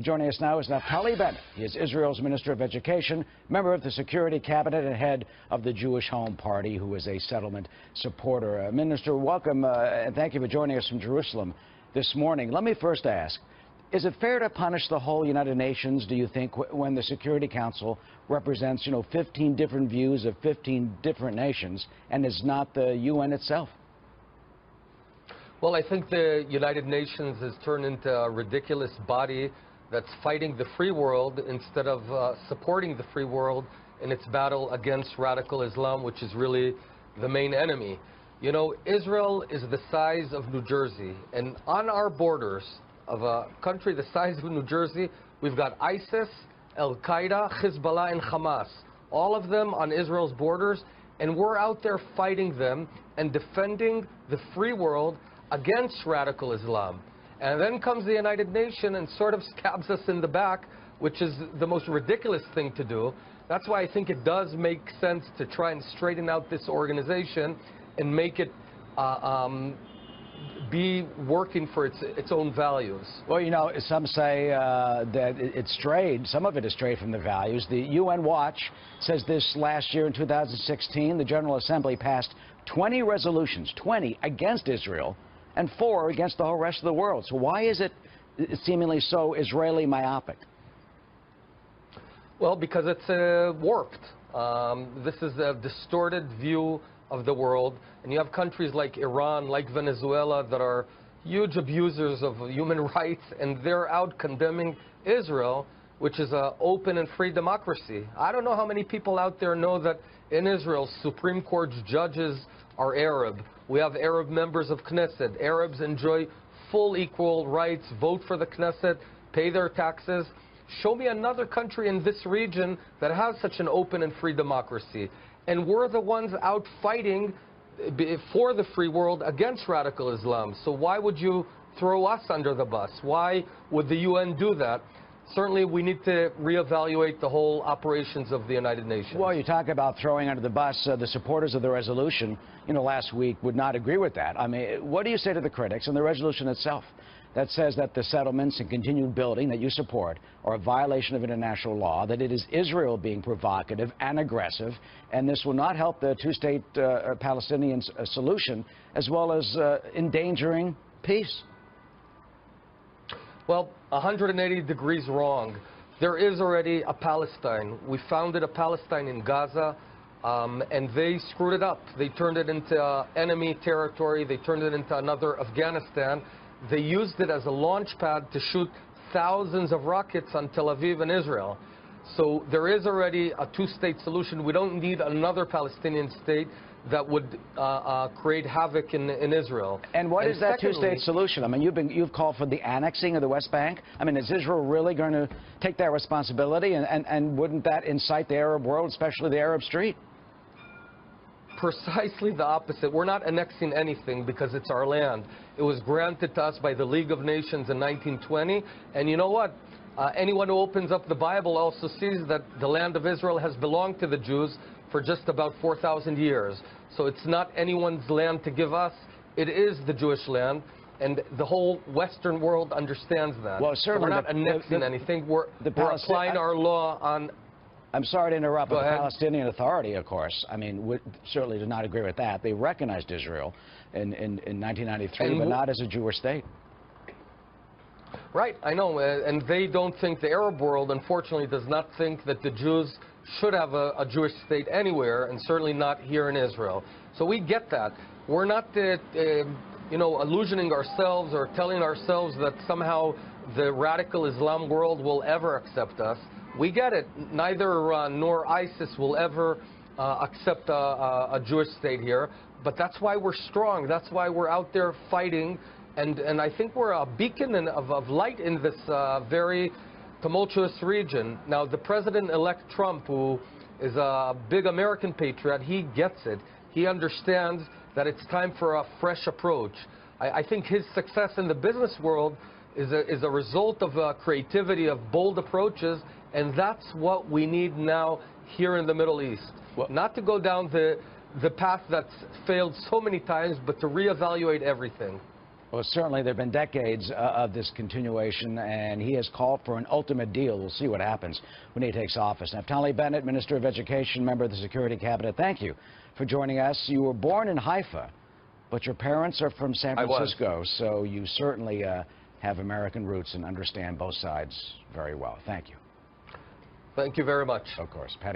Joining us now is Naftali Bennett. He is Israel's Minister of Education, member of the Security Cabinet, and head of the Jewish Home Party, who is a settlement supporter. Minister, welcome, and thank you for joining us from Jerusalem this morning. Let me first ask, is it fair to punish the whole United Nations, do you think, when the Security Council represents, 15 different views of 15 different nations and is not the UN itself? Well, I think the United Nations has turned into a ridiculous body that's fighting the free world instead of supporting the free world in its battle against radical Islam, which is really the main enemy. You know, Israel is the size of New Jersey, and on our borders of a country the size of New Jersey, we've got ISIS, Al-Qaeda, Hezbollah, and Hamas, all of them on Israel's borders, and we're out there fighting them and defending the free world against radical Islam. And then comes the United Nations and sort of stabs us in the back, which is the most ridiculous thing to do. That's why I think it does make sense to try and straighten out this organization and make it be working for its own values. Well, some say that it strayed, some of it has strayed from the values. The UN Watch says this last year in 2016, the General Assembly passed 20 resolutions, 20 against Israel, and 4 against the whole rest of the world. So why is it seemingly so Israeli myopic? Well, because it's warped. This is a distorted view of the world. And you have countries like Iran, like Venezuela, that are huge abusers of human rights, and they're out condemning Israel, which is an open and free democracy. I don't know how many people out there know that in Israel, Supreme Court judges are Arab. We have Arab members of Knesset. Arabs enjoy full equal rights, vote for the Knesset, pay their taxes. Show me another country in this region that has such an open and free democracy. And we're the ones out fighting for the free world against radical Islam. So why would you throw us under the bus? Why would the UN do that? Certainly, we need to reevaluate the whole operations of the United Nations. Well, you talk about throwing under the bus. The supporters of the resolution, last week would not agree with that. I mean, what do you say to the critics and the resolution itself that says that the settlements and continued building that you support are a violation of international law, that it is Israel being provocative and aggressive, and this will not help the two-state Palestinian solution, as well as endangering peace? Well, 180 degrees wrong. There is already a Palestine. We founded a Palestine in Gaza, and they screwed it up. They turned it into enemy territory. They turned it into another Afghanistan. They used it as a launch pad to shoot thousands of rockets on Tel Aviv and Israel. So there is already a two-state solution. We don't need another Palestinian state that would create havoc in Israel. And what is that two-state solution? I mean, you've called for the annexing of the West Bank. I mean, is Israel really going to take that responsibility? And wouldn't that incite the Arab world, especially the Arab street? Precisely the opposite. We're not annexing anything because it's our land. It was granted to us by the League of Nations in 1920. And you know what? Anyone who opens up the Bible also sees that the land of Israel has belonged to the Jews for just about 4,000 years. So it's not anyone's land to give us. It is the Jewish land, and the whole Western world understands that. Well, certainly so we're not annexing anything. We're applying our law on... I'm sorry to interrupt, but the Palestinian Authority, of course, I mean, certainly did not agree with that. They recognized Israel in 1993, but not as a Jewish state. Right, I know, and they don't think, the Arab world, unfortunately, does not think that the Jews should have a Jewish state anywhere, and certainly not here in Israel. So we get that. We're not, illusioning ourselves or telling ourselves that somehow the radical Islam world will ever accept us. We get it. Neither Iran nor ISIS will ever accept a Jewish state here, but that's why we're strong. That's why we're out there fighting, and I think we're a beacon of light in this very tumultuous region. Now, the President-elect Trump, who is a big American patriot, he gets it. He understands that it's time for a fresh approach. I think his success in the business world is a result of creativity, of bold approaches, and that's what we need now here in the Middle East. Well, not to go down the path that's failed so many times, but to reevaluate everything. Well, certainly there have been decades of this continuation, and he has called for an ultimate deal. We'll see what happens when he takes office. Naftali Bennett, Minister of Education, member of the Security Cabinet, thank you for joining us. You were born in Haifa, but your parents are from San Francisco, so you certainly have American roots and understand both sides very well. Thank you. Thank you very much. Of course. Patty.